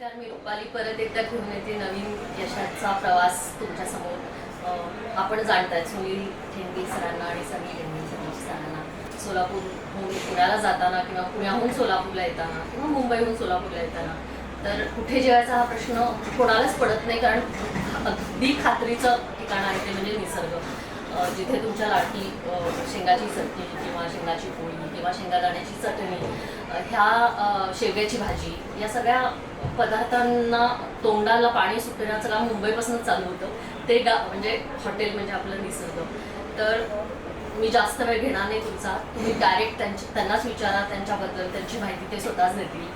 नमस्कार, मी रुपाली परत एकदा घेऊन येते नवीन यशाचा प्रवास तुमच्यासमोर. आपण जाणताय सुनील ठेंगे सरांना आणि सनी ठेंगे सरांना सोलापूरहून पुण्याला जाताना किंवा पुण्याहून सोलापूरला येताना किंवा मुंबईहून सोलापूरला येताना तर कुठे जेवायचा हा प्रश्न कोणालाच पडत नाही, कारण अगदी खात्रीचं ठिकाण आहे ते म्हणजे निसर्ग. जिथे तुमच्या लाटकी शेंगाची चटणी किंवा शेंगाची पोळी किंवा शेंगादाण्याची चटणी, ह्या शेवग्याची भाजी, या सगळ्या पदार्थांना तोंडाला पाणी सुटण्याचं काम मुंबईपासूनच चालू होतं. ते म्हणजे हॉटेल म्हणजे आपलं निसर्ग. तर मी जास्त वेळ घेणार नाही तुमचा, तुम्ही डायरेक्ट त्यांनाच विचारा त्यांच्याबद्दल, त्यांची माहिती ते स्वतःच देतील.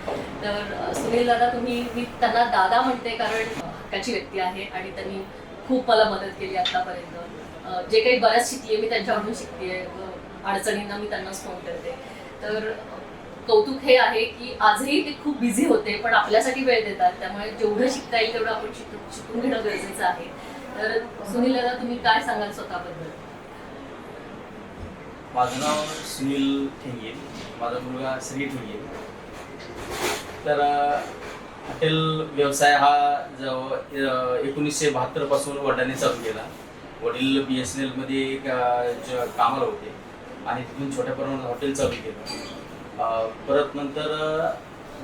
तर सुनील दादा, मी त्यांना दादा म्हणते कारण हक्काची व्यक्ती आहे आणि त्यांनी खूप मला मदत केली आतापर्यंत. जे काही बऱ्याच शिकले मी त्यांच्याकडून शिकते, अडचणींना मी त्यांनाच फोन करते. तर कौतुक हे आहे की आजही ते खूप बिझी होते पण आपल्यासाठी वेळ देतात, त्यामुळे जेवढं शिकता येईल तेवढं आपण शिकून घेणं गरजेचं आहे. तर सुनील दादा, तुम्ही काय सांगाल स्वतःबद्दल? माझं नाव सुनील ठेंगे, माझा मुलगा सनी ठेंगे. तर हॉटेल व्यवसाय हा जवळ 1972 पासून वडिलांनी चालू केला. वडील BSNL मध्ये कामाला होते आणि तिथून छोट्या प्रमाणात हॉटेल चालू केलं. परत नंतर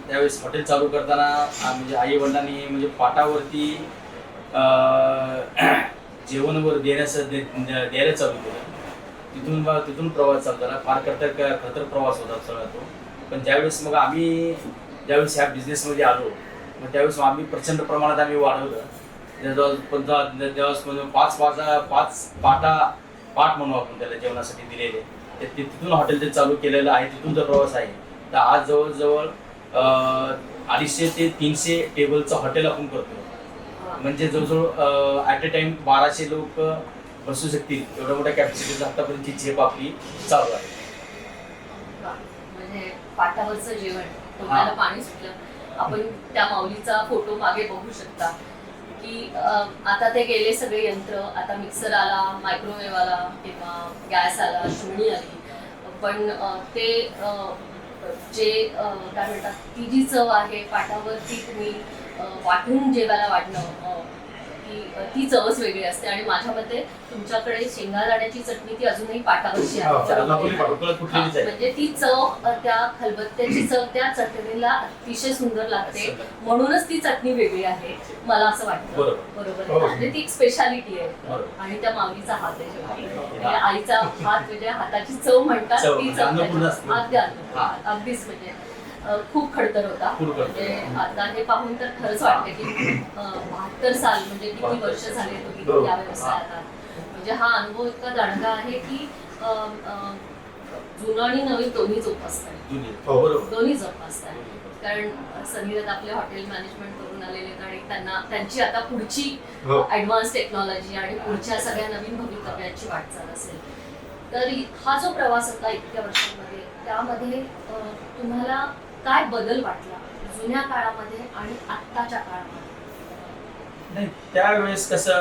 त्यावेळेस हॉटेल चालू करताना म्हणजे आई वडिलांनी म्हणजे पाटावरती जेवण द्यायला चालू केलं. तिथून प्रवास चालू झाला. फार खतर प्रवास होता सगळा तो. पण ज्यावेळेस मग आम्ही ह्या बिझनेसमध्ये आलो, मग त्यावेळेस आम्ही प्रचंड प्रमाणात आम्ही वाढवलं. त्यावेळेस 5 पाट म्हणू आपण त्याला जेवणासाठी दिलेले, तिथून हॉटेल ते चालू केलेलं आहे. तिथून जो प्रवास आहे तर आज जवळजवळ 250 ते 300 टेबलचं हॉटेल आपण करतो. म्हणजे जवळजवळ ॲट अ टाइम 1200 लोक बसू शकतील एवढ्या मोठ्या कॅपॅसिटीचं आतापर्यंतची झेप आपली चालू आहे. म्हणजे पाटावरचं जेवण, तोंडाला पाणी सुटलं. आपण त्या माऊलीचा फोटो मागे बघू शकता की आता ते गेले सगळे यंत्र. आता मिक्सर आला, मायक्रोवेव्ह आला किंवा गॅस आला, शिवणी आली. पण ते जे काय म्हणतात, ती जी चव आहे पाटावरती तुम्ही वाटून जेवायला वाढणं, ती चवच वेगळी असते. आणि माझ्या मते तुमच्याकडे शेंगादाण्याची चटणी ती अजूनही पाटावरची आहे. म्हणजे ती चव, त्या खलबत्त्याची चव त्या चटणीला अतिशय सुंदर लागते, म्हणूनच ती चटणी वेगळी आहे मला असं वाटतं. बरोबर, म्हणजे ती एक स्पेशालिटी आहे. आणि त्या माऊलीचा हात आहे, आईचा हात म्हणजे हाताची चव म्हणतात ती चव अगदीच म्हणजे खूप खडतर होता. म्हणजे आता हे पाहून तर खरंच वाटतं की 72 साल म्हणजे किती वर्ष झाले तुम्ही या व्यवसायात. म्हणजे हा अनुभव इतका दांडगा आहे की जुनं आणि नवीन दोन्ही जोपासतात. कारण सनीरत आपले हॉटेल मॅनेजमेंट करून आलेले आहेत आणि त्यांची आता पुढची ऍडव्हान्स टेक्नॉलॉजी आणि पुढच्या सगळ्या नवीन भवितव्याची वाटचाल असेल. तर हा जो प्रवास होता इतक्या वर्षांमध्ये, त्यामध्ये तुम्हाला काय बदल वाटला जुन्या काळामध्ये आणि आत्ताच्या काळामध्ये? नाही, त्यावेळेस कसं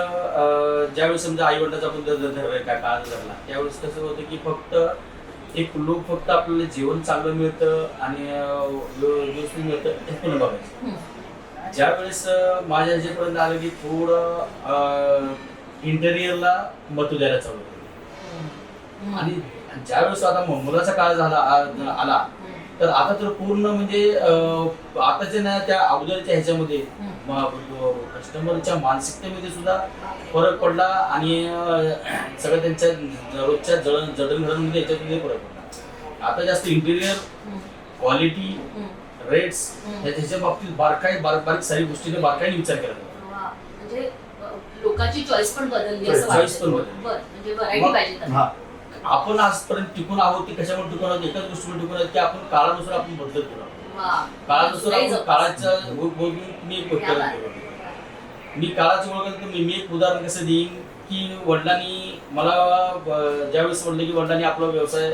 ज्यावेळेस समजा आई वडिलांचा आपण काय काळ धरला, त्यावेळेस कसं होतं की फक्त एक लोक फक्त आपल्याला जेवण चांगलं मिळतं आणि व्यवस्थित मिळतं हे पण बघायचं. ज्यावेळेस माझ्या ह्याच्यापर्यंत आलं की थोडं इंटेरियरला महत्व द्यायला चालू केलं. आणि ज्यावेळेस आता मुलाचा काळ आला तर आता तर पूर्ण म्हणजे आताच्या ना त्या अगोदरच्या ह्याच्यामध्ये कस्टमरच्या मानसिकतेमध्ये सुद्धा फरक पडला आणि सगळं त्यांच्या रोजच्या जडणघडणमध्ये याच्यामध्ये फरक पडला. आता जास्त इंटेरियर, क्वालिटी, रेट्स ह्याच्या बाबतीत बारीक सारी गोष्टीने बारकाईने विचार केला. म्हणजे लोकांची चॉईस पण बदलली असं वाटतं. म्हणजे व्हरायटी पाहिजे. आपण आजपर्यंत टिकून आहोत ते कशामुळे टिकून आहोत, एकाच गोष्टीवर टिकून आहोत की आपण काळानुसार आपण बदलत गेलो. काळानुसार आपण काळाच्या मी काळाची ओळख करतो. मी एक उदाहरण कसं देईन की वडिलांनी मला ज्यावेळेस म्हटलं की वडिलांनी आपला व्यवसाय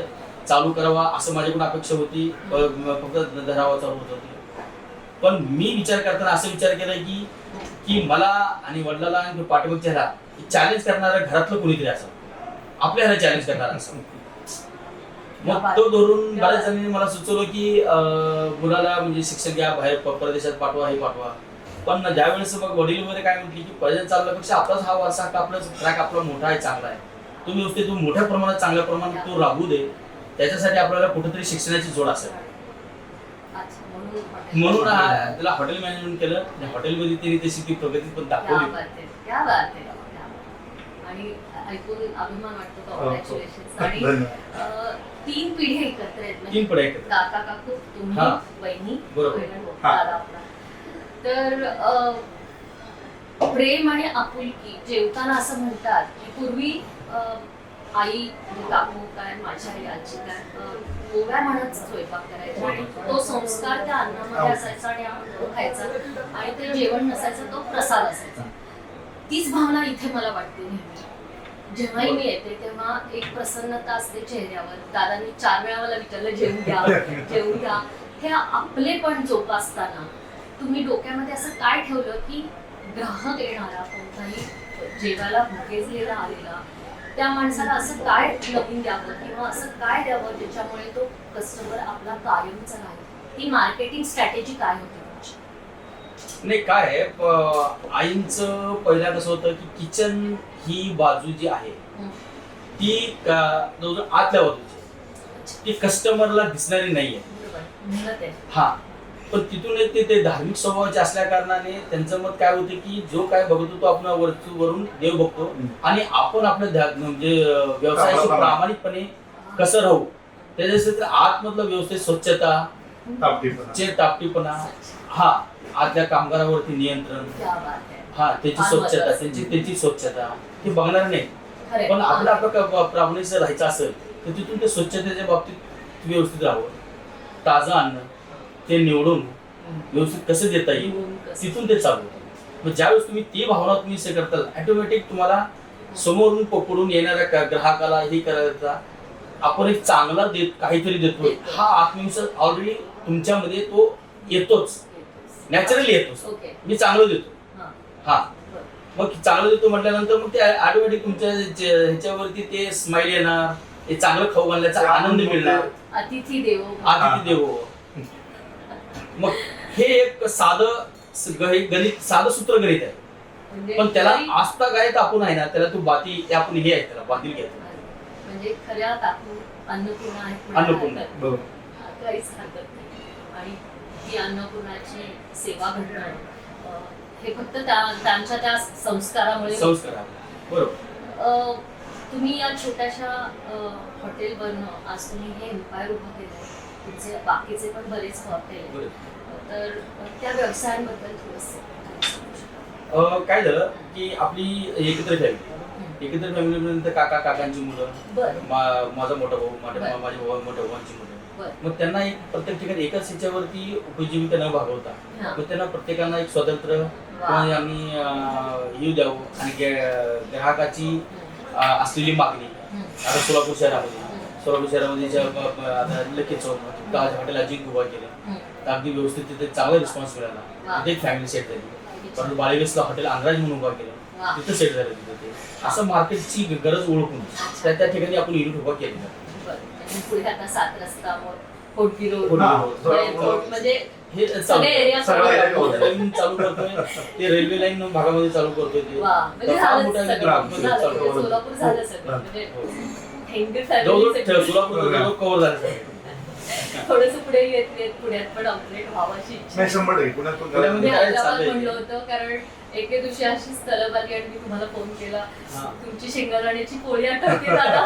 चालू करावा असं माझ्याकडून अपेक्षा होती, फक्त धरावा चालू होत होती. पण मी विचार करताना असं विचार केला की मला आणि वडिलांना आणि पाठीमागच्याला चॅलेंज करणाऱ्या घरातलं कोणीतरी असावं, आपल्या ह्याला चॅलेंज करणार असं. मग तो धरून बऱ्याच जणांनी मला सुचवलं की मुलाला म्हणजे शिक्षण घ्या, बाहेर परदेशात पाठवा, हे पाठवा. पण ज्यावेळेस मग वडील वगैरे काय म्हटली की पहिल्या चालल्यापेक्षा आपलाच हा वारसा आपला ट्रॅक आपला मोठा आहे, चांगला आहे, तो व्यवस्थित तो मोठ्या प्रमाणात चांगल्या प्रमाणात तो राबवू दे, त्याच्यासाठी आपल्याला कुठेतरी शिक्षणाची जोड असेल. अच्छा, म्हणून त्याला हॉटेल मॅनेजमेंट केलं. हॉटेलमध्ये तिने तशी ती प्रगती पण दाखवली. क्या बात आहे. आणि ऐकून अभिमान वाटतो. कॉंग्रॅच्युलेशन. आणि 3 पिढ्या एकत्र आहेत, 3 पिढ्या एकत्र. काका काकू, तुम्ही, बहिणी, बरोबर. दादा आपला. तर प्रेम आणि आपुलकी जेवताना असं म्हणतात की पूर्वी आई काकू काय, माझी आई आजी काय ओव्या म्हणत स्वयंपाक करायचा आणि तो संस्कार त्या अन्नामध्ये असायचा आणि आपण तो खायचा आणि ते जेवण नसायचं, तो प्रसाद असायचा. तीच भावना इथे मला वाटते नेहमी. जेव्हाही मी येते तेव्हा एक प्रसन्नता असते चेहऱ्यावर. दादांनी 4 वेळा मला विचारलं जेवून घ्या, जेवून घ्या. हे आपले पण जोपासताना तुम्ही डोक्यामध्ये असं काय ठेवलं की ग्राहक येणारा कोणताही जेवायला भुकेजलेला आलेला त्या माणसाला असं काय नवीन द्यावं किंवा असं काय द्यावं ज्याच्यामुळे तो कस्टमर आपला कायमचा राहील? ती मार्केटिंग स्ट्रॅटेजी काय होती तुमची? नाही काय आहे, आईंचं पहिला कसं होतं की किचन ही बाजू जी आहे ती जवळजवळ आतल्या बाजूची, ती कस्टमरला दिसणारी नाहीये. हा, पण तिथून ते धार्मिक स्वभावाचे असल्या कारणाने त्यांचं मत काय होतं की जो काय बघतो तो आपण वरून देव बघतो आणि आपण आपल्या म्हणजे व्यवसायाशी प्रामाणिकपणे कसं राहू, त्याच्यासाठी आतमधलं व्यवस्थित स्वच्छता, टापटीपणा, हा आतल्या कामगारावरती नियंत्रण, हा त्याची स्वच्छता, त्याची स्वच्छता हे बघणार नाही. पण आपलं प्रामाणिक जर राहायचं असेल तर तिथून ते स्वच्छतेच्या बाबतीत व्यवस्थित राहावं. ताजं अन्न ते निवडून व्यवस्थित कसं देता येईल तिथून ते चालू होतं. मग ज्यावेळेस तुम्ही ती भावना तुम्ही से करताल ऑटोमॅटिक तुम्हाला समोरून पकडून येणाऱ्या ग्राहकाला हे करायचा आपण एक चांगला काहीतरी देतो हा आत्मविश्वास ऑलरेडी तुमच्यामध्ये तो येतोच, नॅचरली येतोच. मी चांगलं देतो, हा मग चांगलं देतो म्हटल्यानंतर मग ते ऑटोमॅटिक तुमच्या ह्याच्यावरती ते स्माइल येणार, ते चांगलं खाऊ घालण्याचा आनंद मिळणार. अतिथी देवो. मग हे एक साधं गणित, साधं सूत्र गणित आहे, पण त्याला आस्था काय आपण आहे ना, त्याला तू बाती आपण हे आहे, त्याला बातील घ्यायचं. म्हणजे खऱ्या काकू अन्नपूर्णा आहे, काहीच हरकत नाही. आणि ती अन्नपूर्णाची सेवा घडणं हे फक्त त्यांच्या त्या संस्कारामुळे. बरोबर. तुम्ही या छोट्याशा हॉटेलवरनं आज तुम्ही हे एम्पायर उभं केलंय, तुमचे बाकीचे पण बरेच हॉटेल, तर त्या व्यवसायांबद्दल थोडंसं काय झालं की आपली एकत्र फॅमिली काका काकांची मुलं, माझा मोठा भाऊ, माझ्या मोठ्या भावांची मुलं, मग त्यांना एक प्रत्येक ठिकाणी एकाच ह्याच्यावरती उपजीविका न भागवता मग त्यांना प्रत्येकांना एक स्वतंत्र आम्ही येऊ द्यावं. आणि ग्राहकाची असलेली मागणी आता सोलापूर शहरामध्ये आता लकी चौक हॉटेल अजिंक्य उभा केलं तर अगदी व्यवस्थित तिथे चांगला रिस्पॉन्स मिळाला. तिथे एक फॅमिली सेट झाली. परंतु बाळेवेसला हॉटेल अंधराज म्हणून उभा केलं, तिथं सेट झालं. तिथे असं मार्केटची गरज ओळखून त्या ठिकाणी आपण युनिट उभा केलं. पुढे आता 7 रस्ता म्हणजे हे चालू करतोय, ते रेल्वे लाईन भागामध्ये चालू करतोय. सोलापूर झालं सगळं सोलापूर कव्हर झालं. थोडस पुढे येत पुण्यात पण आउटलेट व्हावाची इच्छा म्हणलं होतं. कारण एके दिवशी अशीच तलब आली आणि मी तुम्हाला फोन केला, तुमची शेंगादाण्याची पोळी आठवते दादा,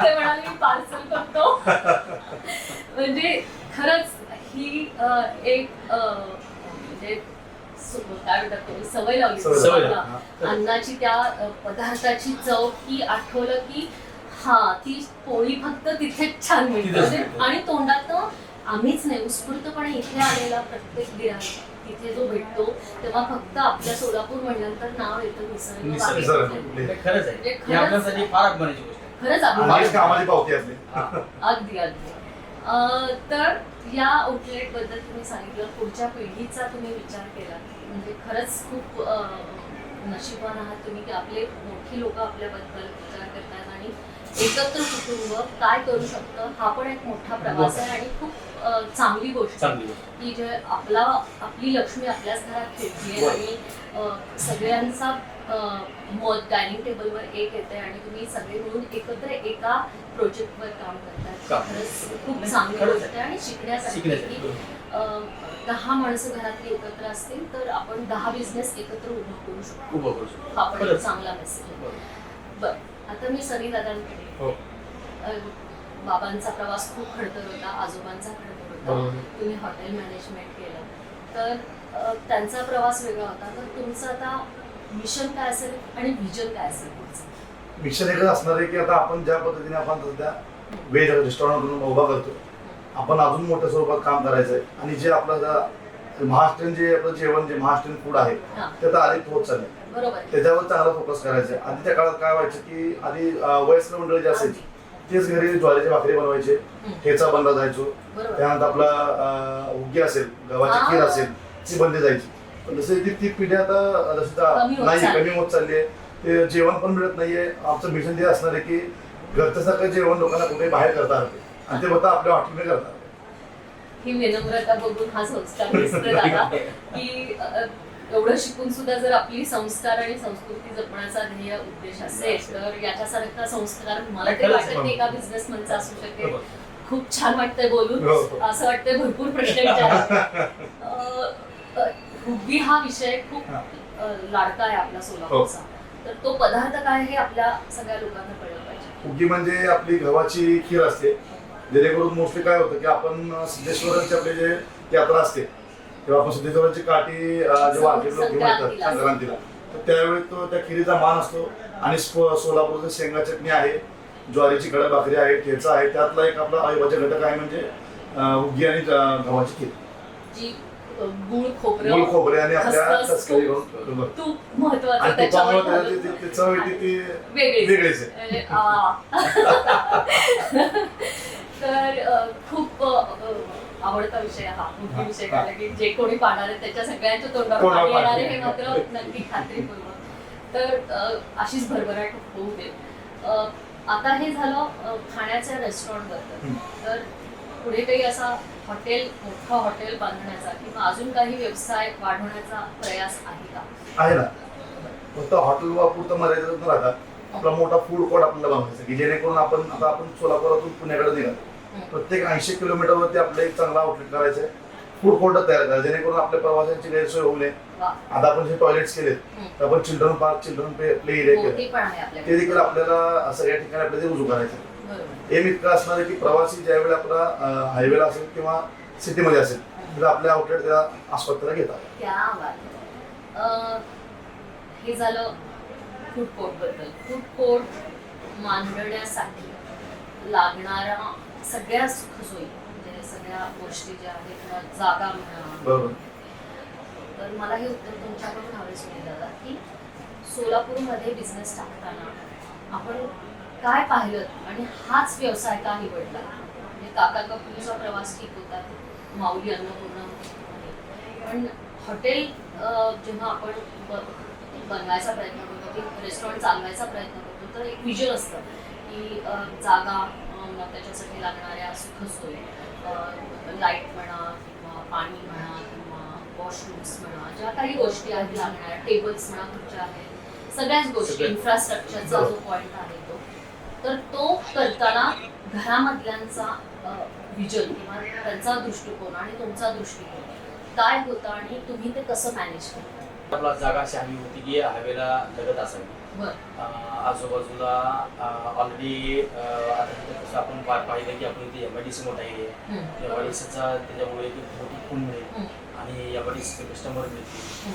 ते म्हणाले मी पार्सल करतो. म्हणजे खरंच ही एक म्हणजे काय म्हणतात सवय लावली अन्नाची, त्या पदार्थाची चव की आठवलं की हा ती पोळी फक्त तिथेच छान मिळते. आणि तोंडात आम्हीच नाही, उत्स्फूर्तपणे इथे आलेला प्रत्येक गिऱ्हाईक तिथे जो भेटतो तेव्हा फक्त आपल्या सोलापूर म्हणल्यानंतर नाव येतं निसर्ग. खरंच आहे, आपल्यासाठी फार अभिमानाची गोष्ट आहे. खरंच अगदी अगदी. तर या आउटलेट बद्दल तुम्ही सांगितलं, पुढच्या पिढीचा तुम्ही विचार केला, म्हणजे खरंच खूप नशिबान आहात तुम्ही की आपले मोठी लोक आपल्याबद्दल विचार करतात आणि एकत्र कुटुंब काय करू शकतं हा पण एक मोठा प्रवास आहे आणि खूप चांगली गोष्ट आहे की जे आपली लक्ष्मी आपल्याच घरात खेळते आणि सगळ्यांचा मत डायनिंग टेबलवर एक येते आणि तुम्ही सगळे मिळून एकत्र एका प्रोजेक्टवर काम करतात. खरंच खूप चांगली गोष्ट आहे आणि शिकण्यासाठी की 10 माणसं घरातली एकत्र असतील तर आपण 10 बिझनेस एकत्र उभं करू शकतो. हा पण एक चांगला मेसेज आहे. बरं, आता मी सनी दादांकडे. बाबांचा प्रवास खूप खडतर होता, आजोबांचा खडतर होता, तुम्ही हॉटेल मॅनेजमेंट केलं तर त्यांचा प्रवास वेगळा होता. तर तुमचं आता मिशन काय असेल आणि व्हिजन काय असेल पुढचं? मिशन एकच असणार आहे की आता आपण ज्या पद्धतीने आपण सध्या वेज रेस्टॉरंट उभा करतो, आपण अजून मोठ्या स्वरूपात काम करायचं आहे आणि जे आपलं महाराष्ट्रीयन जे आपलं जेवण जे महाराष्ट्रीयन फूड आहे ते आता आधी होत चाललंय. बरोबर, त्याच्यावर चांगला फोकस करायचा आहे. आधीच्या काळात काय व्हायचं की आधी वयस्कर मंडळी जे असायची तेच घरी ज्वारीची भाकरी बनवायचे, ठेचा बनला जायचो, त्यानंतर आपला हुग्गी असेल, गव्हाची खीर असेल ती बनली जायची. पण जसं ती पिढी आता जसं नाही कमी होत चालली आहे, ते जेवण पण मिळत नाहीये. आमचं मिशन जे असणार आहे की घरच्यासारखं जेवण लोकांना कुठे बाहेर करता आलं आणि ते फक्त आपल्या हॉटेलमध्ये करतात. ही विनम्रता बघून हा संस्कार दिसतोय दादा की एवढं शिकून सुद्धा जर आपली संस्कार आणि संस्कृती जपण्याचा ध्येय उद्देश असेल तर याच्यासारखा संस्कार मला तरी वाटत नाही एका बिझनेसमनचा असू शकेल. खूप छान वाटतंय बोलून, असं वाटतंय भरपूर प्रश्न विचारले. हुग्गी हा विषय खूप लाडका आहे आपला सोलापूरचा, तर तो पदार्थ काय हे आपल्या सगळ्या लोकांना कळलं पाहिजे. हुग्गी म्हणजे आपली गव्हाची खीर असते, जेणेकरून मोस्टली काय होतं की आपण सिद्धेश्वरांची आपली जे यात्रा असते तेव्हा आपण सिद्धेश्वरांची काठी जेव्हा आपले लोक घेऊन येतात संक्रांतीला, तर त्यावेळी तो त्या खिरीचा मान असतो. आणि सोलापूरचं शेंगा चटणी आहे, ज्वारीची कडक भाकरी आहे, ठेचा आहे, त्यातला एक आपला अविभाज्य घटक आहे म्हणजे हुग्गी आणि गव्हाची खीर. जी गुळ खोबरे आणि आपल्या तस्करी तूप महत्वाचं त्याच्यावर चव ती वेगळीच आहे. तर खूप आवडता विषय हा हुग्गी विषय, कारण की जे कोणी पाहणार आहे त्याच्या सगळ्यांच्या तोंडावर पाणी येणार आहे हे मात्र नक्की खात्रीपूर्वक. तर अशीच भरभराट होऊ दे. आता हे झालं खाण्याच्या रेस्टॉरंटबद्दल. तर पुढे काही असा मोठा हॉटेल बांधण्याचा किंवा अजून काही व्यवसाय वाढवण्याचा प्रयास आहे का? आहे ना, फक्त हॉटेल वापरता मर्यादित न राहता आपला मोठा फूड कोर्ट आपल्याला बांधायचा की जेणेकरून आपण सोलापुरातून पुण्याकडे निघाल प्रत्येक 80 किलोमीटरवरती आपलं एक चांगला आउटलेट करायचं आहे, फूड कोर्ट तयार करायचं जेणेकरून आपल्या प्रवाशांची गैरसोय होऊ नये. आता आपण जे टॉयलेट्स केलेत तर आपण children park, children play area केले, ते देखील आपल्याला सगळ्या ठिकाणी आपल्याला रुजू करायचं. एम इतकं असणार आहे की प्रवासी ज्यावेळी आपला हायवेला असेल किंवा सिटीमध्ये असेल तर आपल्या आउटलेट त्या आस्पत्याला घेतात. हे झालं फूड कोर्ट बद्दल. फूड कोर्ट मांडण्यासाठी लागणाऱ्या सगळ्या सुखसोयी म्हणजे सगळ्या गोष्टी ज्या आहेत, जागा म्हणा, तर मला हे उत्तर तुमच्याकडून हवेच मिळेल दादा की सोलापूरमध्ये बिझनेस टाकताना आपण काय पाहिलं आणि हाच व्यवसाय का निवडला? म्हणजे काका कपूरचा प्रवास ठीक होता, माऊली अन्नपूर्णा होती, पण हॉटेल जेव्हा आपण बनवायचा प्रयत्न करतो की रेस्टॉरंट चालवायचा प्रयत्न करतो तर एक व्हिजन असतं की जागा, मग त्याच्यासाठी लागणाऱ्या सुखसोयी, लाईट म्हणा किंवा पाणी म्हणा किंवा वॉशरूम्स म्हणा, ज्या काही गोष्टी आहेत लागणाऱ्या, टेबल्स म्हणा, खुर्च्या आहेत, सगळ्याच गोष्टी, इन्फ्रास्ट्रक्चरचा जो पॉईंट आहे तर तो करताना घरामधल्यांचा व्हिजन किंवा त्यांचा दृष्टिकोन आणि तुमचा दृष्टिकोन काय होता आणि तुम्ही ते कसं मॅनेज केलं? आपला जागा अशी हवी होती की हायवेला लगत असावी. आजूबाजूला ऑलरेडी आता कसं आपण पाहिलं की आपण इथे MIDC मोठा एरिया आहे, MIDCचा त्याच्यामुळे मोठी खून मिळेल आणि MIDC कस्टमर मिळतील,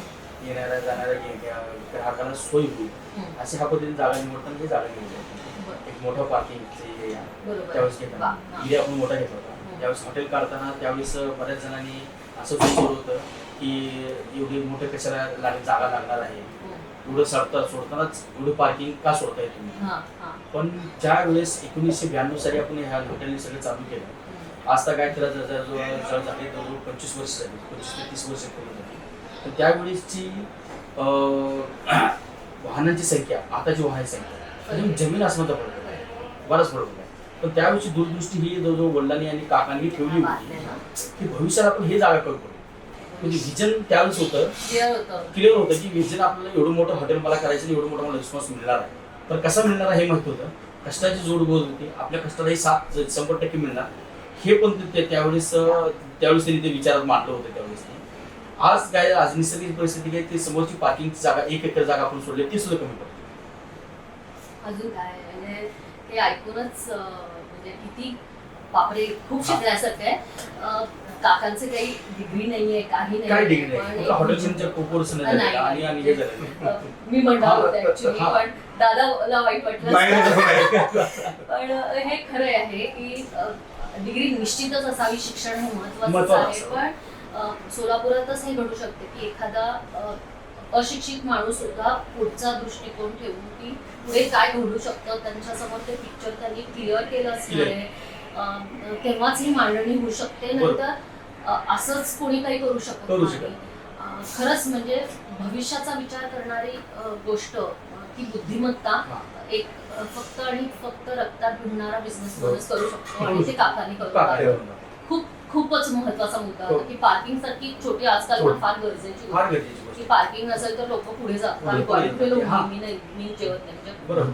येणाऱ्या जाणाऱ्या ग्राहकांना सोय होईल अशी हा पद्धतीने जागा निवडताना ती जागा निवडली. एक मोठं पार्किंगचे एरिया त्यावेळेस घेतला, एरिया आपण मोठा घेतला होता. त्यावेळेस हॉटेल काढताना त्यावेळेस बऱ्याच जणांनी असं विचार होतं की एवढी मोठे कशाला जागा लागणार आहे, एवढं सोडतानाच एवढं पार्किंग का सोडताय तुम्ही. पण ज्या वेळेस 1992 साली आपण ह्या हॉटेलने सगळं चालू केलं, आज तर काय त्याला जवळ झाले 25 वर्ष झाली, 25 ते 30 वर्ष पूर्ण झाली. तर त्यावेळेसची वाहनांची संख्या, आताची वाहनांची संख्या जमीन आसमानचा फरक आहे. बराच फरक आहे. पण त्यावेळेची दूरदृष्टी ही जवळजवळ वडिलांनी आणि काकांनी ठेवली होती की भविष्यात आपण हे जागा करू. म्हणजे विजन त्यावेळेस होतं, क्लिअर होतं की विजन आपल्याला एवढं मोठं हॉटेल मला करायचं आणि एवढं मोठं मला रिस्पॉन्स मिळणार आहे. तर कसा मिळणार आहे हे माहित होतं. कष्टाची जोड बोध होती, आपल्या कष्टालाही साथ 100% मिळणार हे पण त्यावेळेस त्यांनी ते विचारात मांडलं होतं त्यावेळेस. आज काय आज निसर्गिक परिस्थिती काय ते समोरची पार्किंगची जागा 1 एकर जागा आपण सोडली ती सुद्धा कमी पडते. अजून काय म्हणजे हे ऐकूनच म्हणजे किती बापरे खूप शिकण्यासारखं आहे. काकांचं काही डिग्री नाहीये काही काय नाही डिग्री नाही, हॉटेल मॅनेजर कोर्स नाही आणि हे झालं. मी म्हणणार होते ऍक्च्युली, पण दादाला वाईट वाटलं पण हे खरं आहे की डिग्री निश्चितच असावी, शिक्षण हे महत्वाचं आहे. पण सोलापुरातच हे घडू शकते की एखादा अशिक्षित माणूस सुद्धा पुढचा दृष्टिकोन ठेवून की पुढे काय घडू शकतं त्यांच्यासमोर ते पिक्चर त्यांनी क्लिअर केलं असणार आहे, तेव्हाच ही मांडणी होऊ शकते. नंतर असंच कोणी काही करू शकत नाही. खरंच म्हणजे भविष्याचा विचार करणारी गोष्ट ती बुद्धिमत्ता एक फक्त आणि फक्त रक्तात भिडणारा बिझनेस करू शकतो आणि ते काकांनी करू. खूपच महत्वाचा मुद्दा होता की पार्किंग सारखी छोटी आजकाल पण फार गरजेची होती की पार्किंग नसेल तर लोक पुढे जातात, मी जेवत नाही,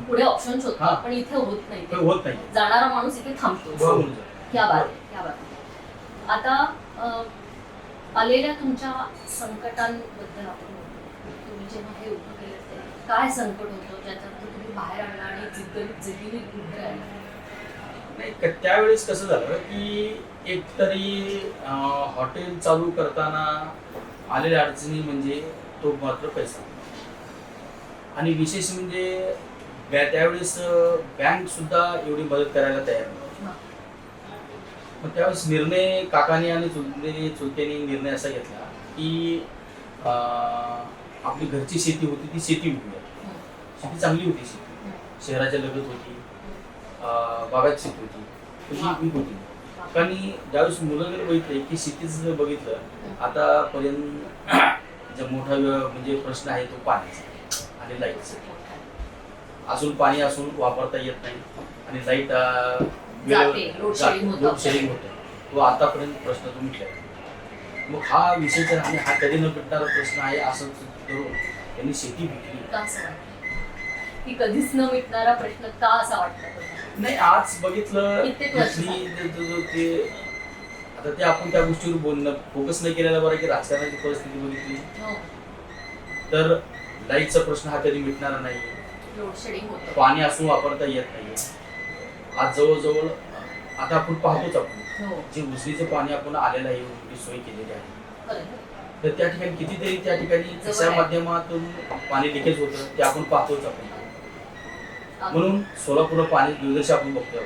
पुढे ऑप्शन शोधतात, पण इथे होत नाही. जाणारा माणूस इथे थांबतो. क्या बात आहे, क्या बात आहे. आता आलेल्या तुमच्या संकटांबद्दल आपण बोलू. तुम्ही जेव्हा हे उभं केलं ते काय संकट होतं ज्याच्यातून तुम्ही बाहेर आणला आणि जिद्दीने उभे राहिला? नाही, त्यावेळेस कसं झालं की एकतरी हॉटेल चालू करताना आलेल्या अडचणी म्हणजे तो मात्र पैसा, आणि विशेष म्हणजे त्यावेळेस बँक सुद्धा एवढी मदत करायला तयार नव्हती. मग त्यावेळेस निर्णय काकाने आणि चुलत्याने निर्णय असा घेतला की आपली घरची शेती होती ती शेती विकूया. शेती चांगली होती, शेती शहराच्या लगत होती, बागात शेती होती, ती होती. आणि ज्यावेळेस मुलं जर बघितले की शेतीच जर बघितलं आतापर्यंत जो मोठा म्हणजे प्रश्न आहे तो पाण्याचा आणि लाईटचा. असून पाणी असून वापरता येत नाही आणि लाईट लोडशेडिंग होतं, तो आतापर्यंत प्रश्न तो मिटला. मग हा विषय आणि हा कधी न मिटणारा प्रश्न आहे असं धरून त्यांनी शेती विकली. की कधीच न मिटणारा प्रश्न का असा वाटतं? नाही, आज बघितलं आता ते आपण त्या गोष्टीवर बोलणं फोकस नाही केलेला बरं की राजकारणाची परिस्थिती बघितली तर लाईटचा प्रश्न हा कधी मिटणारा नाही, लोडशेडिंग होतं, पाणी असून वापरता येत नाही. आज जवळजवळ आता आपण पाहतोच आपण जे उजनीचं पाणी आपण आलेलं आहे एवढी सोय केलेली आहे, तर त्या ठिकाणी कितीतरी त्या ठिकाणी कशा माध्यमातून पाणी लिकेज होतं ते आपण पाहतोच आपण. म्हणून सोलापूर पाणी दुर्दशा आपण बघतोय.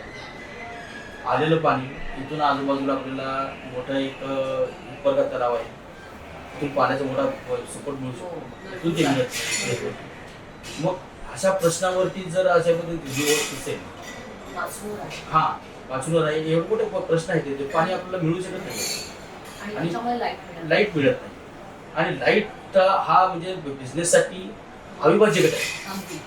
आलेलं पाणी इथून आजूबाजूला आपल्याला मोठा एक हिप्परगा तलाव आहे, इथून पाण्याचा मोठा सपोर्ट मिळू शकतो, इथून ते मिळत. मग अशा प्रश्नावरती जर अशा पद्धतीने असेल हा वाचून आहे एवढे मोठे प्रश्न आहेत ते पाणी आपल्याला मिळू शकत नाही आणि लाईट मिळत नाही. आणि लाईट हा म्हणजे बिझनेससाठी अविभाज्य घटक आहे.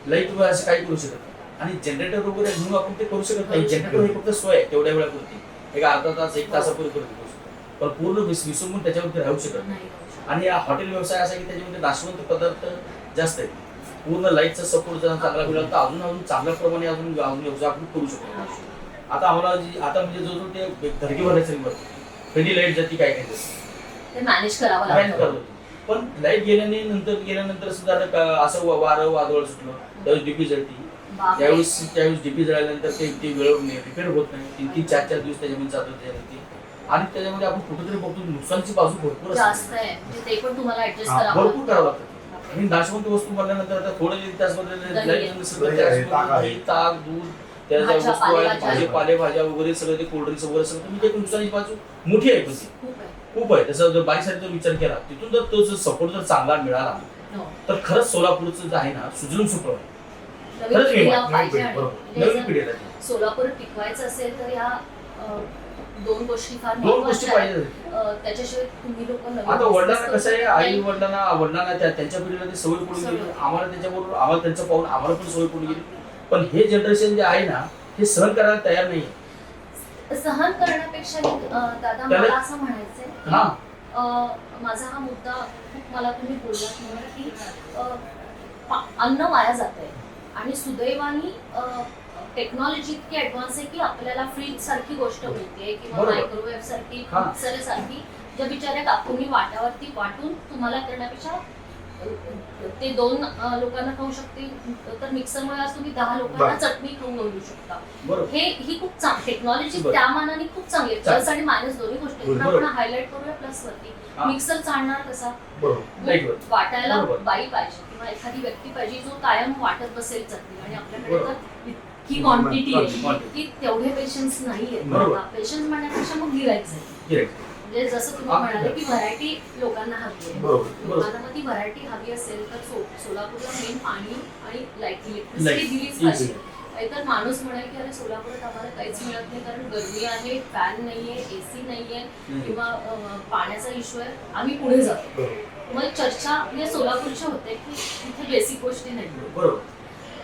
लाईट असं काही करू शकत नाही आणि जनरेटर वगैरे घेऊन आपण ते करू शकत नाही. जनरेटर हे फक्त सोय आहे तेवढ्या वेळापुरती, एक अर्धा तास 1 तासापूर्वी करू शकतो, पण पूर्ण विसंबून त्याच्यावरती राहू शकत नाही. आणि हा हॉटेल व्यवसाय असा की त्याच्यामध्ये नाशवंत पदार्थ जास्त आहेत. पूर्ण लाईटचा सपोर्ट जर चांगला मिळाला तर अजून चांगल्या प्रमाणे अजून व्यवसाय आपण करू शकतो. आता आम्हाला आता म्हणजे जो ते धडकी भरायचं कधी लाईट जाती काय काय ते मॅनेज करावं लागतं. पण लाईट गेल्यानंतर सुद्धा असं वारं वादळ सुटलं त्यावेळेस डीपी जळती, त्यावेळेस डीपी जळाल्यानंतर ते वेळेवर रिपेअर होत नाही. 3-3, 4-4 दिवस त्याच्यामध्ये जातो त्याच्यामध्ये. आणि त्याच्यामध्ये आपण कुठेतरी बघतो नुकसानची बाजू भरपूर जास्त आहे, ते पण तुम्हाला ऍडजस्ट करावं भरपूर करावं लागतं. आणि नाशवंत वस्तू बनल्यानंतर आता थोडं त्याचबद्दल ताक दूध त्याच्या वस्तू आहेत, पालेभाज्या वगैरे सगळं ते कोल्ड्रिंक्स वगैरे सगळं म्हणजे नुकसानची बाजू मोठी आहे, पण खूप आहे. तसं जर बारीकसाठी जर विचार केला तिथून जर तो जर सपोर्ट जर चांगला मिळाला तर खरंच सोलापूरचं जे आहे ना सुजलून सुफळ आहे. नवीन पिढीला सोलापूर टिकवायचं असेल तर या दोन गोष्टी पाहिजे. त्याच्याशिवाय तुम्ही लोक आता वडिलांना कसं आहे, आई वडिलांना त्यांच्या पिढीला ती सवय पडून गेली, आम्हाला त्याच्याबरोबर आम्हाला त्यांचं पाहून आम्हाला पण सवय पडून गेली. पण हे जनरेशन जे आहे ना हे सहन करायला तयार नाही. सहन करण्यापेक्षा दादा त्याला- मला असं म्हणायचंय की, हा. माझा हा मुद्दा खूप मला तुम्ही बोललात म्हणून की अन्न वाया जात आहे आणि सुदैवाने टेक्नॉलॉजी इतकी ऍडव्हान्स आहे की आपल्याला फ्रीज सारखी गोष्ट मिळते किंवा बरोबर. मायक्रोवेव्ह सारखी हा. मिक्सर सारखी ज्या बिचाऱ्या काकूंनी वाटावरती वाटून तुम्हाला करण्यापेक्षा ते 2 लोकांना खाऊ शकतील तर मिक्सरमुळे आज तुम्ही 10 लोकांना बरं. चटणी खाऊन घालू शकता. बरोबर. ही खूप टेक्नॉलॉजी बरं. त्या मानाने खूप चांगली आहे. प्लस आणि मायनस दोन्ही गोष्टी आहेत. बरोबर. आपण हायलाइट करूया प्लस वरती. हा. मिक्सर चालणार कसा? बरोबर. Right, बरोबर. वाटायला बरोबर. बाई पाहिजे किंवा एखादी व्यक्ती पाहिजे जो कायम वाटत बसेल चटणी आणि आपल्याकडे बरोबर. तर इतकी क्वांटिटी आहे Quantity. की तेवढे पेशन्स नाहीये. बरोबर. पेशन्स म्हणण्यापेक्षा मग गिरायचं Correct. म्हणजे जसं तुम्ही अगदी. म्हणाले की व्हरायटी लोकांना हवी आहे. बरोबर. लोकांना मग ती व्हरायटी हवी असेल तर सोलापूरला मेन पाणी आणि लाईट Light. इलेक्ट्रिसिटी दिलीच पाहिजे. Easy. नाहीतर माणूस म्हणाल की अरे सोलापुरात आम्हाला काहीच मिळत नाही कारण गरमी आहे, फॅन नाहीये, एसी नाहीये किंवा पाण्याचा इश्यू आहे, आम्ही पुढे जातो. बरोबर. मग चर्चा म्हणजे सोलापूरच्या होते की इथे बेसिक गोष्टी नाही. बरोबर.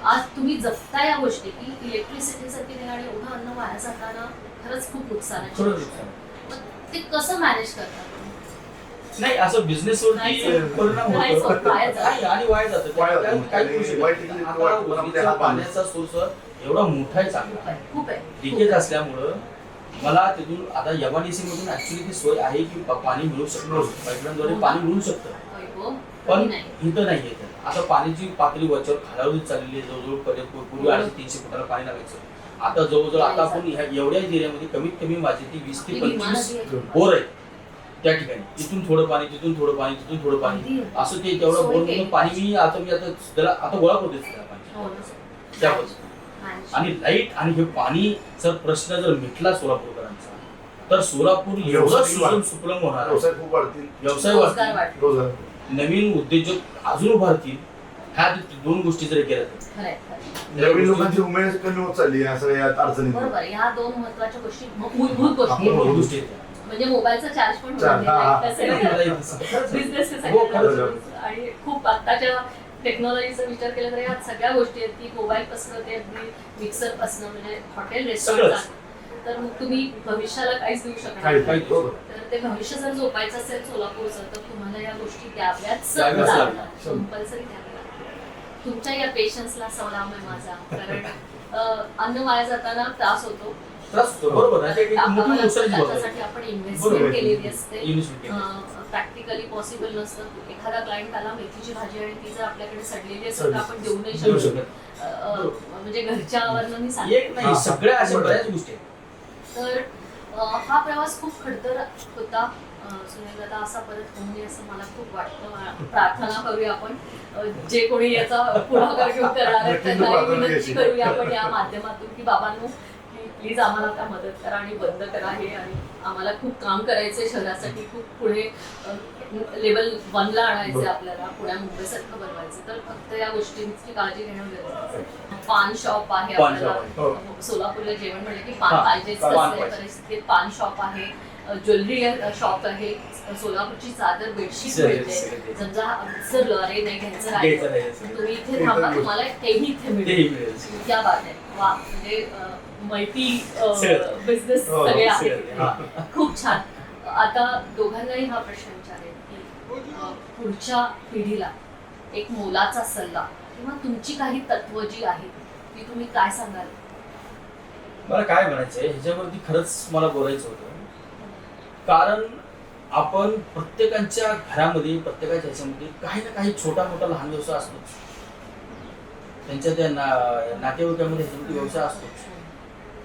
आज तुम्ही जपता या गोष्टी की इलेक्ट्रिसिटीसाठी नाही आणि एवढं अन्न वाया जाताना खरंच खूप नुकसानाची खरंच गोष्ट आहे. नुकसान. मग ते कसं मॅनेज करतात? नाही असं बिझनेस वरती नाही, परिणाम नाही, होतो. वाया जातं. नाही, आणि वाया जातं. वाया जातं. काही करू शकत वाईट नाही. इकडे आता वाईट पण आपल्या उजनीचा हातात पाण्याचा सोर्स एवढा मोठा आहे चांगला खूप आहे. लिकेज असल्यामुळं मला तिथून आता यमानीसी मधून ऍक्च्युली ती सोय आहे की पाणी मिळू शकतं, पाईपलाईनद्वारे पाणी मिळू शकतं, वैभव, पण कधी नाही. इथं नाही येत. आता पाण्याची पातळी वरच्यावर खालावत चाललेली आहे. जवळजवळ पूर्वी 250-300 फुटाला पाणी लागायचं. आता जवळजवळ आता आपण एवढ्याच एरियामध्ये कमीत कमी माझी ती 20 ते आपली भीमा 25 नदी आहे. बोर आहे त्या ठिकाणी. इथून थोडं पाणी, तिथून थोडं पाणी, तिथून थोडं पाणी, अगदी. असं ते तेवढं सोय बोर केली. पाणी मी आता त्याला आता गोळा करतो त्या हो पाणी ना. त्या पद्धतीने. Manage. आणि लाईट आणि हे पाणी जर प्रश्न जर मिटला सोलापूरकरांचा तर सोलापूर एवढं व्यवसाय सुजम सुफलम होणार आहे. व्यवसाय खूप वाढतील. व्यवसाय रोजगार वाढतील, वाढतो. रोजगार. नवीन उद्योजक अजून उभारतील. ह्या 2 गोष्टी जर केल्या तर खरंय, खरंय. नवीन लोकांची उमेद कमी होत चालली आहे सगळ्या अडचणी. बरोबर ह्या 2 महत्वाच्या गोष्टी मूलभूत गोष्टी हा, मूलभूत गोष्टी आहेत. म्हणजे मोबाईलचा चार्ज पण चार्ज, हा, हा. बिझनेस हो, खरंच. आणि खूप आत्ताच्या टेक्नॉलॉजीचा विचार केला तर या सगळ्या गोष्टी आहेत की मोबाईल पासून ते अगदी मिक्सर पासून म्हणजे हॉटेल रेस्टॉरंट तर मग तुम्ही भविष्याला काहीच देऊ शकणार काही- नाही. काही- बरोबर. तर ते भविष्य जर झोपायचं असेल सोलापूरचं तर तुम्हाला या गोष्टी द्याव्याच द्याव्याच लागणार. लागणार. कंपल्सरी द्याव्या लागणार. तुमच्या या पेशन्सला सलाम आहे माझा कारण अन्न वाया जाताना त्रास होतो. त्रास होतो, बरोबर आहे. ते एक मोठी आम्हाला नुकसानीची बाब आहे. त्याच्यासाठी आपण इन्व्हेस्टमेंट बरोबर. केलेली असते. Investment केली. प्रॅक्टिकली पॉसिबल नसतं. एखादा क्लायंट आला मेथीची भाजी आणि ती जर आपल्याकडे सडलेली असेल तर सडली. आपण देऊ नाही देऊ शकत. शकत. म्हणजे घरच्यावरनं मी एक सांगते. नाही हा, सगळ्या अशा बरोबर. बऱ्याच गोष्टी आहेत. तर हा प्रवास खूप खडतर होता. सुनील दादा असा परत होऊ नये असं मला खूप वाटतं. प्रार्थना करूया आपण जे कोणी याचा पुढाकार घेऊन करणार आहेत त्यांना विनंती करूया आपण या माध्यमातून की बाबांनो प्लीज आम्हाला आता मदत करा आणि बंद करा हे आणि आम्हाला खूप काम करायचंय शहरासाठी खूप पुढे लेवल 1ला आणायचे आपल्याला पुण्या मुंबईसारखं बनवायचं तर फक्त या गोष्टींची काळजी घेणं गरजेचं आहे. पान शॉप आहे पान आपल्याला शॉप हो. सोलापूरला जेवण म्हणलं की पान हा, पाहिजेच पान कसल्या पाहिजे. परिस्थितीत पान शॉप आहे ज्वेलरी शॉप आहे सोलापूरची चादर बेडशीट सगळे- मिळते सगळे. समजा विसरलं अरे नाही घ्यायचं घ्यायचं राहिलं नाही. तुम्ही इथे थांबा तुम्हाला तेही इथे तेही मिळेल. मिळेल. क्या बात आहे वा म्हणजे मल्टी सगळं. बिझनेस हो, सगळे सगळं. आहेत हा. खूप छान. आता दोघांनाही हा प्रश्न विचारेल की पुढच्या पिढीला एक मोलाचा सल्ला किंवा तुमची काही तत्व जी आहेत ती तुम्ही काय सांगाल? मला काय म्हणायचंय ह्याच्यावरती खरंच मला बोलायचं होतं कारण आपण प्रत्येकाच्या घरामध्ये प्रत्येकाच्या ह्याच्यामध्ये काही ना काही छोटा मोठा लहान व्यवसाय असतोच. त्यांच्या त्या नातेवाईकांमध्ये ह्याच्यामध्ये व्यवसाय असतोच.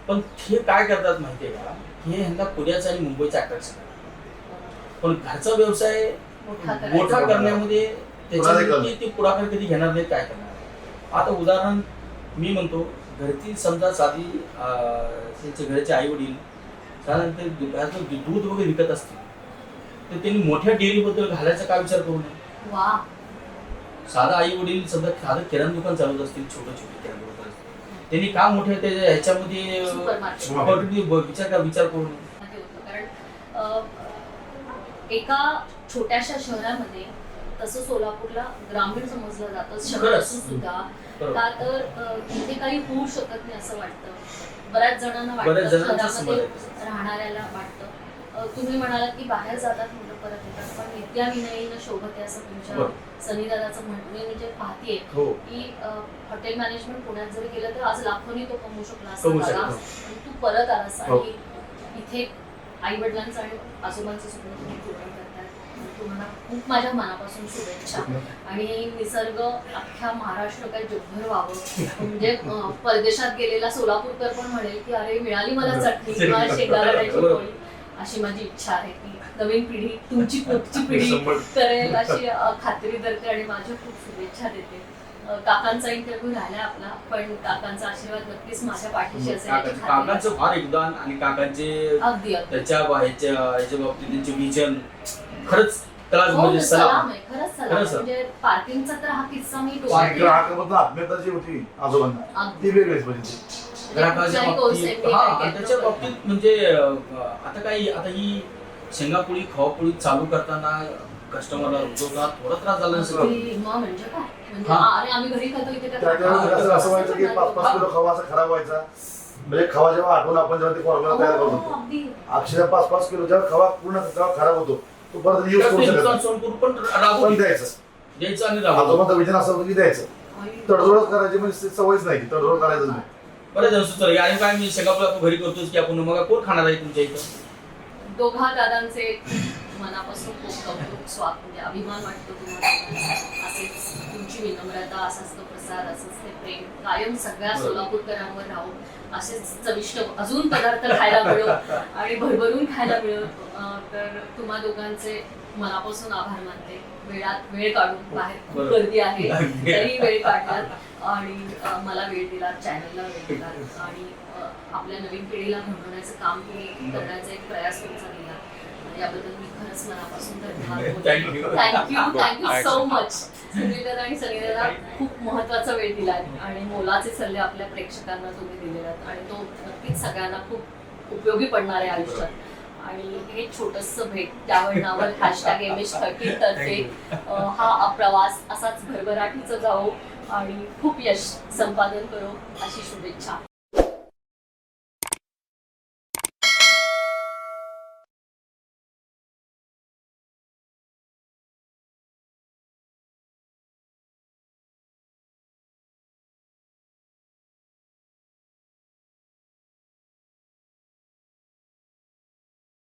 पण हे काय करतात माहितीये का हे ह्यांना पुण्याचं आणि मुंबईचं अट्रॅक्शन आहे. पण घरचा व्यवसाय मोठा करण्यामध्ये त्याच्यामध्ये ते पुढाकार कधी घेणार नाहीत काय करणार. आता उदाहरण मी म्हणतो घरची समजा साधी त्यांच्या घरचे आई वडील साधारण ते दूध वगैरे विकत असतील तर त्यांनी मोठ्या डेअरीबद्दल घालायचा काय विचार करू नये. वा साधा आई वडील समजा साधं किराणा दुकान चालवत असतील छोटे किराणा दुकान असतील त्यांनी का मोठ्या त्याच्या ह्याच्यामध्ये विचार करू नये. कारण एका छोट्याशा शहरामध्ये तसं सोलापूरला ग्रामीण समजलं जातं शहर खरंच. असून सुद्धा. बरोबर. का तर इथे काही होऊ शकत नाही असं वाटतं. बऱ्याच जणांना बऱ्याच वाटतं, जणांचं असं शहरामध्ये मत आहे. राहणाऱ्याला वाटतं. तुम्ही म्हणालात की बाहेर जातात मुलं परत येतात, पण नित्या विनयीनं शोभते असं तुमच्या बरोबर. सनी दादाचं म्हणणं मी जे पाहतेय हो की हॉटेल मॅनेजमेंट पुण्यात जरी केलं तर आज लाखोनी तो कमवू शकला असता कमवू दादा. शकला. आणि तू परत आलास हो. आणि इथे आई वडिलांचं आणि आजोबांचं स्वप्न तुम्ही पूर्ण करताय. तुम्हाला खूप माझ्या मनापासून शुभेच्छा. आणि निसर्ग अख्ख्या महाराष्ट्र काय जगभर व्हावं. म्हणजे परदेशात गेलेला सोलापूरकर पण म्हणेल की अरे मिळाली मला चटणी किंवा शेंगादाण्याची पोळी, अशी माझी इच्छा आहे की नवीन पिढी तुमची पुढची पिढी करेल अशी खात्री करते आणि माझ्या खूप शुभेच्छा देते. काकांचा इंटरव्ह्यू राहिला आपला, पण काकांचा आशीर्वाद नक्कीच माझ्या पाठीशी असेल याची खात्री काकांचं आहे. फार योगदान आणि काकांचे अगदी अगदी. त्याच्या ह्याच्या बाबतीत त्यांचे विजन खरंच त्याला हो, म्हणजे सलाम. सलाम आहे, खरंच सलाम खरंच आहे. म्हणजे पार्किंगचा तर हा किस्सा मी ग्राहकाबद्दल आत्मीयता जी होती आजोबांना अगदी. ती वेगळीच म्हणजे ग्राहकाच्या कुठलाही कोर्स बाबतीत MBA हा काय आणि घेतलं त्याच्या तर- बाबतीत म्हणजे आता ही शेंगापोळी खवापोळी चालू करताना कस्टमरला रुजवता थोडा त्रास झाला नसेल. अगदी, मग म्हणजे काय म्हणजे हा. अरे आम्ही घरी खातो इथे काय त्याच्यावर खातो? असं व्हायचं की 5-5 किलो खवा असा खराब व्हायचा. म्हणजे खवा जेव्हा आठवून आपण जेव्हा ते फॉर्म्युला तयार करत हो, होतो अगदी. अक्षरशः 5-5 किलो जेव्हा खवा पूर्ण जेव्हा खराब होतो तो परत यूज करू शकत नाही. सोनपूर पण पण राबवली द्यायचं. द्यायचं आणि राबवलं. आजोबांचं विजन असं होतं की द्यायचं. आणि- तडजोडच करायची म्हणजे सवयच नाही की तडजोड करायचंच नाही. बरं जण सुचलं आणि काय मी शेंगापोळी आपण घरी करतोच की आपण मग कोण खाणार आहे तुमच्या इथं? दोघा दादांचे मनापासून खूप कौतुक म्हणजे अभिमान वाटतो तुम्हाला. असेच तुमची विनम्रता, असाच तो प्रसाद, असंच ते प्रेम कायम सगळ्या बरोबर. सोलापूरकरांवर राहून असेच चविष्ट अजून पदार्थ खायला मिळो आणि भरभरून खायला मिळो. तर तुम्हा दोघांचे मनापासून आभार मानते. वेळ काढून बाहेर खूप बरोबर. गर्दी आहे अगदी. तरी वेळ काढलात आणि मला वेळ दिला, चॅनलला वेळ दिला आणि आपल्या नवीन पिढीला घडवण्याचं काम तुम्ही करण्याचा एक प्रयास तुमचा दिला. याबद्दल मी खरंच मनापासून धन्यवाद. Thank you so much. संजय आणि सनीदादा खूप महत्वाचा वेळ दिला आणि मोलाचे सल्ले आपल्या प्रेक्षकांना तुम्ही दिलेले आहेत आणि तो नक्कीच सगळ्यांना खूप उपयोगी पडणार आहे आयुष्यात. आणि हे छोटंसं भेट त्यावर नावं #MH30 तर्फे हा प्रवास असाच भरभराटीचा जावो आणि खूप यश संपादन करो अशी शुभेच्छा.